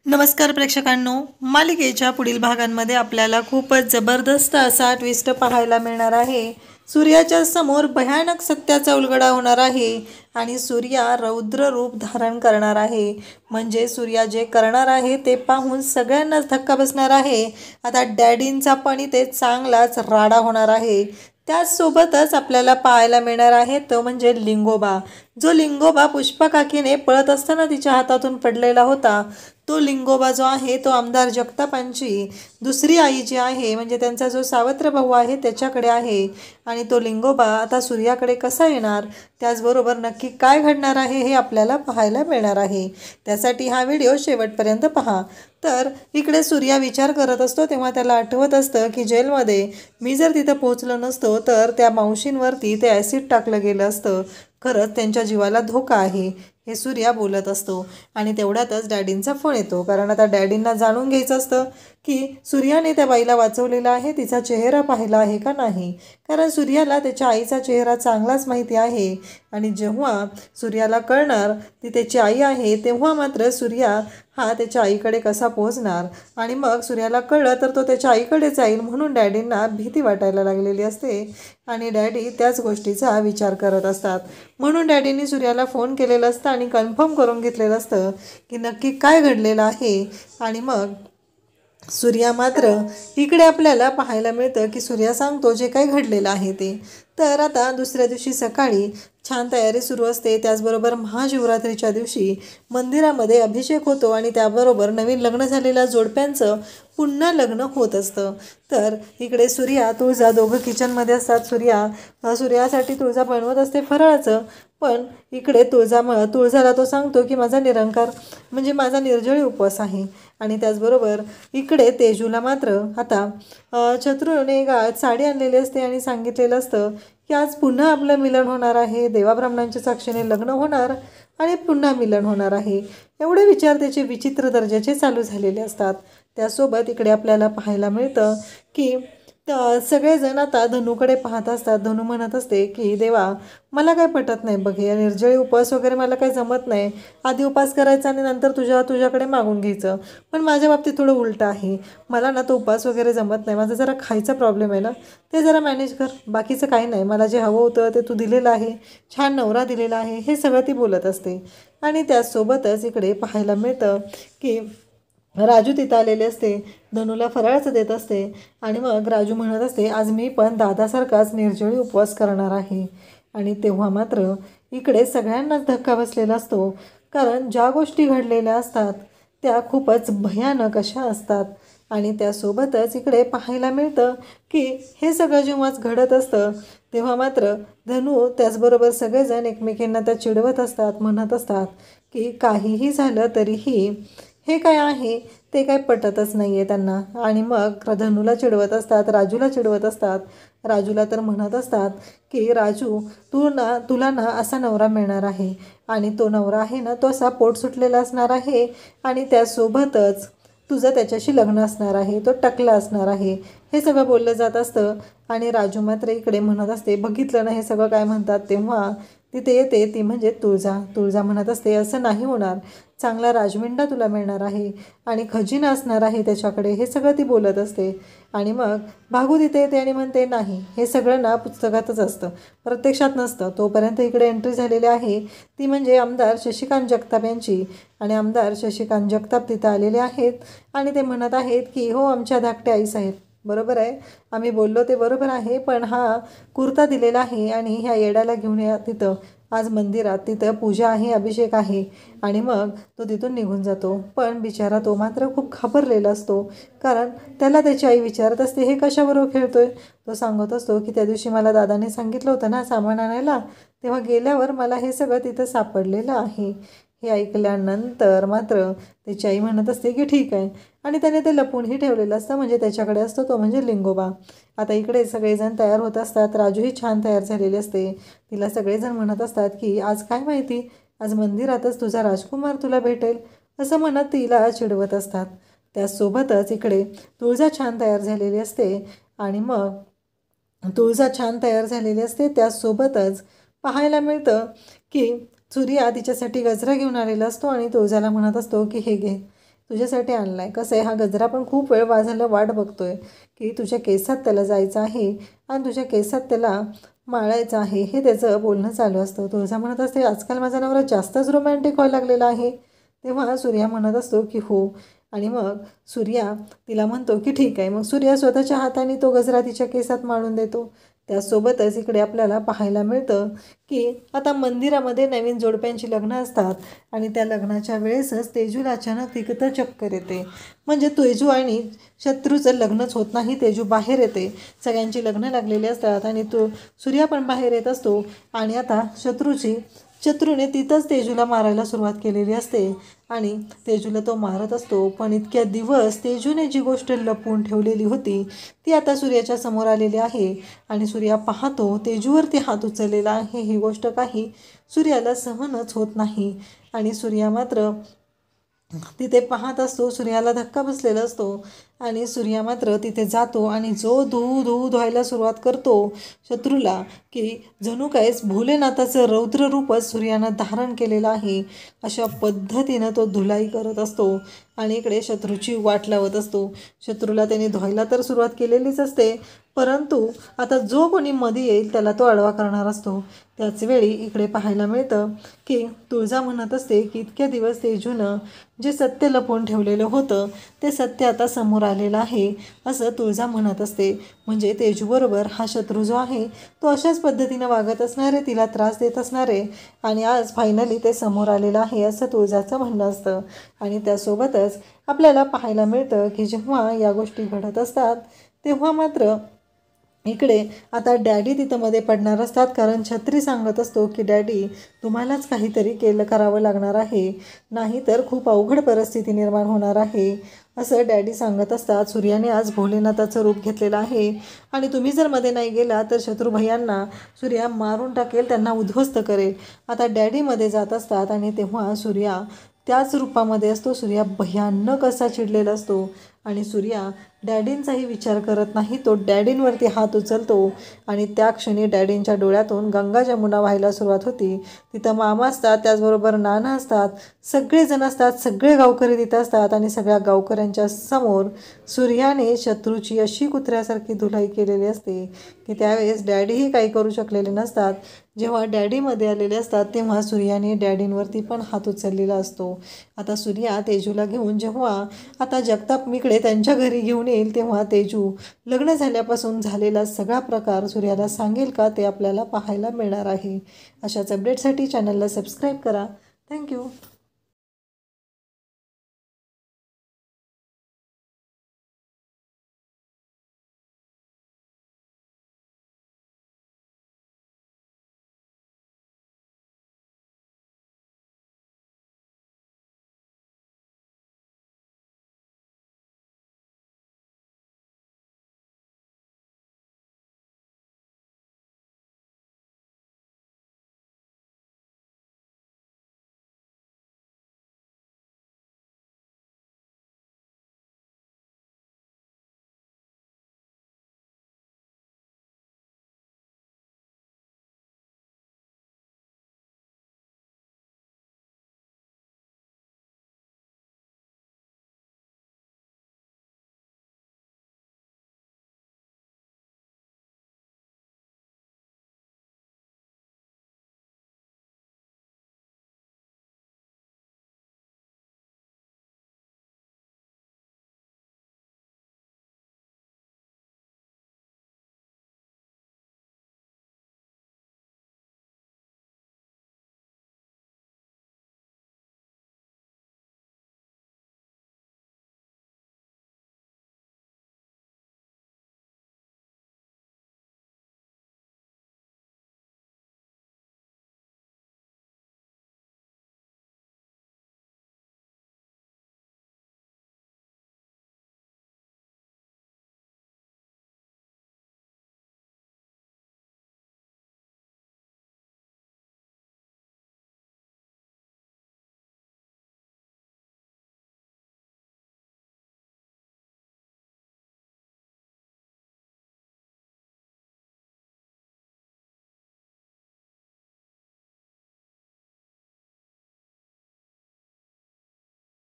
नमस्कार प्रेक्षकांनो, मालिकेच्या पुढील भागांमध्ये आपल्याला खूपच जबरदस्त असा ट्विस्ट पाहायला मिळणार आहे। सूर्याच्या समोर भयानक सत्याचा उलगडा होणार आहे आणि सूर्या रौद्र रूप धारण करणार आहे। म्हणजे सूर्या जे करणार आहे ते पाहून सगळ्यांनाच धक्का बसणार आहे। आता डॅडींचा पण इथे चांगलाच राडा होणार आहे। त्याचसोबतच आपल्याला पाहायला मिळणार आहे तो म्हणजे लिंगोबा, जो लिंगोबा पुष्पा काकीने पळत असताना तिच्या हातातून पडलेला होता। तो लिंगोबा जो आहे तो आमदार जगतापांची दुसरी आई जी आहे, म्हणजे त्यांचा जो सावत्र भाऊ आहे त्याच्याकडे आहे। आणि तो लिंगोबा आता सूर्याकडे कसा येणार, त्याचबरोबर नक्की काय घडणार आहे हे आपल्याला पाहायला मिळणार आहे। त्यासाठी हा व्हिडिओ शेवटपर्यंत पहा। तर इकडे सूर्या विचार करत असतो तेव्हा त्याला आठवत असतं की जेलमध्ये मी जर तिथं पोहोचलो नसतो तर त्या मावशींवरती ते ॲसिड टाकलं गेलं असतं। खरंच त्यांच्या जीवाला धोका आहे हे सूर्या बोलत असतो। आणि तेवढ्यातच डॅडींचा फोन येतो, कारण आता डॅडींना जाणून घ्यायचं असतं की सूर्याने त्या बाईला वाचवलेला आहे, तिचा चेहरा पाहिला आहे का नाही। कारण सूर्याला त्याच्या आईचा चेहरा चांगलाच माहिती आहे। आणि जेव्हा सूर्याला कळणार ती त्याची आई आहे तेव्हा मात्र सूर्या हा त्याच्या आईकडे कसा पोहोचणार, आणि मग सूर्याला कळलं तर तो त्याच्या आईकडे जाईल, म्हणून डॅडींना भीती वाटायला लागलेली असते। आणि डॅडी त्याच गोष्टीचा विचार करत असतात, म्हणून डॅडींनी सूर्याला फोन केलेला असतं आणि कन्फर्म करून घेतलेलं असतं की नक्की काय घडलेलं आहे। आणि मग सूर्या मात्र इकडे आपल्याला पाहायला मिळतं की सूर्या सांगतो जे काही घडलेलं आहे ते। तर आता दुसऱ्या दिवशी सकाळी छान तयारी सुरू असते। त्याचबरोबर महाशिवरात्रीच्या दिवशी मंदिरामध्ये अभिषेक होतो आणि त्याबरोबर नवीन लग्न झालेल्या जोडप्यांचं पुन्हा लग्न होत असतं। तर इकडे सूर्या तुळजा दोघं किचनमध्ये असतात। सूर्यासाठी तुळजा बनवत असते फराळाचं, पण इकडे तुळजाला तो सांगतो की माझा निरंकार म्हणजे माझा निर्जळी उपवास आहे। आणि त्याचबरोबर इकडे तेजूला मात्र आता चतुरने साडी आणलेली असते आणि सांगितलेलं असतं की आज पुन्हा आपलं मिलन होणार आहे, देवाब्राह्मणांच्या साक्षीने लग्न होणार आणि पुन्हा मिलन होणार आहे। एवढे विचार त्याचे विचित्र दर्जाचे चालू झालेले असतात। त्यासोबत इकडे आपल्याला पाहायला मिळतं की सगळेजण आता धनूकडे पाहत असतात। धनू म्हणत असते की देवा, मला काय पटत नाही बघ, या निर्जळी उपवास वगैरे मला काही जमत नाही। आधी उपास करायचा आणि नंतर तुझ्याकडे मागून घ्यायचं, पण माझ्या बाबतीत थोडं उलटं आहे। मला ना तो उपास वगैरे जमत नाही, माझा जरा खायचा प्रॉब्लेम आहे ना, ते जरा मॅनेज कर, बाकीचं काही नाही। मला जे हवं होतं ते तू दिलेलं आहे, छान नवरा दिलेला आहे, हे सगळं ती बोलत असते। आणि त्याचसोबतच इकडे पाहायला मिळतं की राजू तिथं आलेले असते, धनूला फराळाचं देत असते। आणि मग राजू म्हणत असते आज मी पण दादासारखाच निर्जळी उपवास करणार आहे। आणि तेव्हा मात्र इकडे सगळ्यांनाच धक्का बसलेला असतो, कारण ज्या गोष्टी घडलेल्या असतात त्या खूपच भयानक अशा असतात। आणि त्यासोबतच इकडे पाहायला मिळतं की हे सगळं जेव्हाच घडत असतं तेव्हा मात्र धनू त्याचबरोबर सगळेजण एकमेकींना त्या चिडवत असतात, म्हणत असतात की काहीही झालं तरीही हे काय आहे ते काय पटतच नाही आहे त्यांना। आणि मग धनूला चिडवत असतात, राजूला चिडवत असतात। राजूला तर म्हणत असतात की राजू तुला ना असा नवरा मिळणार आहे, आणि तो नवरा आहे ना तो असा पोट सुटलेला असणार आहे, आणि त्यासोबतच तुझं त्याच्याशी लग्न असणार आहे, तो टकला असणार आहे, हे सगळं बोललं जात असतं। आणि राजू मात्र इकडे म्हणत असते बघितलं ना हे सगळं काय म्हणतात, तेव्हा तिथे येते ती म्हणजे तुळजा म्हणत असते असं नाही होणार, चांगला राजविंडा तुला मिळणार आहे आणि खजिना असणार आहे त्याच्याकडे, हे सगळं ती बोलत असते। आणि मग भागू तिथे येते आणि म्हणते नाही, हे सगळं ना पुस्तकातच असतं, प्रत्यक्षात नसतं। तोपर्यंत इकडे एंट्री झालेली आहे ती म्हणजे आमदार शशिकांत जगताप यांची। आणि आमदार शशिकांत जगताप तिथं आलेले आहेत आणि ते म्हणत आहेत की हो आमच्या धाकट्या आई साहेब, बरोबर आहे, आम्ही बोललो ते बरोबर आहे, पण हा कुर्ता दिलेला आहे आणि ह्या येड्याला घेऊन या तिथं आज मंदिरात, तिथं पूजा आहे, अभिषेक आहे। आणि मग तो तिथून निघून जातो। पण बिचारा तो मात्र खूप घाबरलेला असतो, कारण त्याला त्याची आई विचारत असते हे कशाबरोबर खेळतोय। तो सांगत असतो की त्या दिवशी मला दादाने सांगितलं होतं ना सामान आणायला, तेव्हा गेल्यावर मला हे सगळं तिथं सापडलेलं आहे। हे ऐकल्यानंतर मात्र त्याची आई म्हणत असते की ठीक आहे, आणि त्याने ते लपूनही ठेवलेलं असतं, म्हणजे त्याच्याकडे असतो तो म्हणजे लिंगोबा। आता इकडे सगळेजण तयार होत असतात, राजूही छान तयार झालेली असते। तिला सगळेजण म्हणत असतात की आज काय माहिती, आज मंदिरातच तुझा राजकुमार तुला भेटेल, असं म्हणत तिला चिडवत असतात। त्यासोबतच इकडे तुळजा छान तयार झालेली असते। आणि मग त्यासोबतच पाहायला मिळतं की सूर्या तिच्यासाठी गजरा घेऊन आलेला असतो आणि तुळजाला म्हणत असतो की हे घे, तुझ्यासाठी आणला आहे. कसं आहे, हा गजरा पण खूप वेळ झाला वाट बघतोय की तुझ्या केसात त्याला जायचं आहे आणि तुझ्या केसात त्याला माळायचं आहे, हे त्याचं बोलणं चालू असतं. तुळजा म्हणत असते, आजकाल माझा नवरा जास्तच रोमॅन्टिक व्हायला लागलेला आहे. तेव्हा सूर्या म्हणत असतो की हो. आणि मग सूर्या तिला म्हणतो की ठीक आहे. मग सूर्या स्वतःच्या हाताने तो गजरा तिच्या केसात माळून देतो. त्यासोबतच इकडे आपल्याला पाहायला मिळतं की आता मंदिरामध्ये नवीन जोडप्यांची लग्न असतात आणि त्या लग्नाच्या वेळेसच तेजूला अचानक तिथं चक्कर येते. म्हणजे तेजू आणि शत्रूचं लग्नच होत नाही. तेजू बाहेर येते, सगळ्यांची लग्न लागलेली असतात आणि तो सूर्या पण बाहेर येत असतो. आणि आता शत्रूने तिथंच तेजूला मारायला सुरुवात केलेली असते आणि तेजूला तो मारत असतो. पण इतक्या दिवस तेजूने जी गोष्ट लपवून ठेवलेली होती ती आता सूर्याच्या समोर आलेली आहे. आणि सूर्या पाहतो तेजूवरती हात उचललेला आहे. ही गोष्ट काही सूर्याला सहनच होत नाही आणि सूर्या मात्र तिथे पाहत असतो. सूर्याला धक्का बसलेला असतो आणि सूर्या मात्र तिथे जातो आणि जो धुवायला सुरुवात करतो शत्रूला, की जणू काहीच भोलेनाथाचं रौद्र रूपच सूर्यानं धारण केलेलं आहे. अशा पद्धतीनं तो धुलाई करत असतो आणि इकडे शत्रूची वाट लावत असतो. शत्रूला त्याने धुवायला तर सुरुवात केलेलीच असते, परंतु आता जो कोणी मध्ये येईल त्याला तो आडवा करणार असतो. त्याचवेळी इकडे पाहायला मिळतं की तुळजा म्हणत असते की इतक्या दिवस तेजूनं जे सत्य लपवून ठेवलेलं होतं ते सत्य आता समोर आलेलं आहे असं तुळजा म्हणत असते. म्हणजे तेजूबरोबर हा शत्रू जो आहे तो अशाच पद्धतीनं वागत असणार आहे, तिला त्रास देत असणार आहे आणि आज फायनली ते समोर आलेलं आहे असं तुळजाचं म्हणणं असतं. आणि त्यासोबतच आपल्याला पाहायला मिळतं की जेव्हा या गोष्टी घडत असतात तेव्हा मात्र इकडे आता डॅडी तिथं मध्ये पडणार असतात. कारण छत्री सांगत असतो की डॅडी तुम्हालाच काहीतरी करावं लागणार आहे, नाहीतर खूप अवघड परिस्थिती निर्माण होणार आहे असं डॅडी सांगत असतात. सूर्याने आज भोलेनाथाचं रूप घेतलेलं आहे आणि तुम्ही जर मध्ये नाही गेला तर शत्रुभयांना सूर्या मारून टाकेल, त्यांना उद्ध्वस्त करेल. आता डॅडी मध्ये जात असतात आणि तेव्हा सूर्या त्याच रूपामध्ये असतो. सूर्या भयानक असा चिडलेला असतो आणि सूर्या डॅडींचाही विचार करत नाही. तो डॅडींवरती हात उचलतो आणि त्या क्षणी डॅडींच्या डोळ्यातून गंगा जमुना व्हायला सुरुवात होती. तिथं मामा असतात, त्याचबरोबर नाना असतात, सगळेजण असतात, सगळे गावकरी तिथं असतात आणि सगळ्या गावकऱ्यांच्या समोर सूर्याने शत्रूची अशी कुत्र्यासारखी धुलाई केलेली असते की त्यावेळेस डॅडीही काही करू शकलेले नसतात. जेव्हा डॅडीमध्ये आलेले असतात तेव्हा सूर्याने डॅडींवरती पण हात उचललेला असतो. आता सूर्या तेजूला घेऊन जेव्हा आता जगताप इकडे त्यांच्या घरी घेऊन येईल तेव्हा तेजू लग्न झाल्यापासून झालेला सगळा प्रकार सूर्याला सांगेल का ते आपल्याला पाहायला मिळणार आहे. अशाच अपडेटसाठी चॅनलला सबस्क्राईब करा. थँक्यू.